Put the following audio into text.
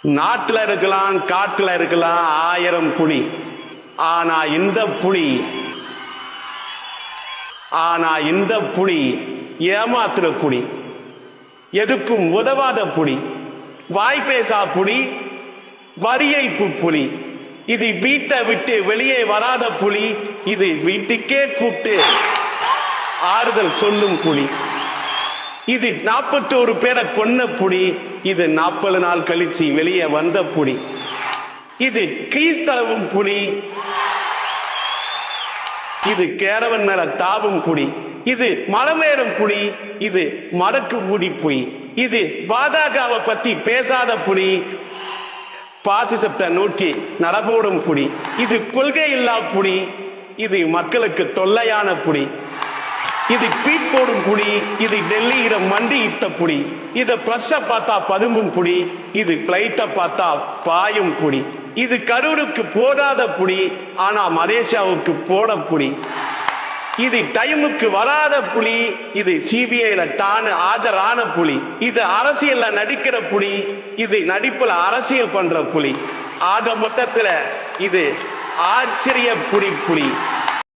நாட்டுல இருக்கலாம், காட்டுல இருக்கலாம் 1000 புலி. ஆனா இந்த புலி ஏமாத்துற புலி, எதுக்கும் உதவாத புலி, வாய்ப்பேசா புலி, வரியைப்பு புலி. இது வீட்டை விட்டு வெளியே வராத புலி. இது வீட்டுக்கே கூட்டு ஆறுதல் சொல்லும் புலி. இது 41 பேரை கொன்ன புலி. இது 40 நாள் கழிச்சு வெளியே வந்த புலி. இது கீழ்த்தளவும் புலி. இது கேரவன் மேல தாவும் புலி. இது மலமேறும் புலி. இது மடக்கு ஊடி புலி. இது பாஜகவை பத்தி பேசாத புலி. பாசிசத்தை நோக்கி நடபோடும் புலி. இது கொள்கை இல்லா புலி. இது மக்களுக்கு தொல்லையான புலி. இது பீட் போடும் புலி. இது டெல்லியில மண்டி இட்ட புலி. இது பிரஷ பார்த்தா பதும்பும் புலி. இது பிளைட்ட பார்த்தா பாயும் புலி. இது கரூருக்கு போடாத புலி. ஆனா மலேசியாவுக்கு போட புலி. இது டைமுக்கு வராத புலி. இது சிபிஐல தானு ஆஜரான புலி. இது அரசியல்ல நடிக்கிற புலி. இது நடிப்புல அரசியல் பண்ற புலி. ஆக மொத்தத்துல இது ஆச்சரிய புலி.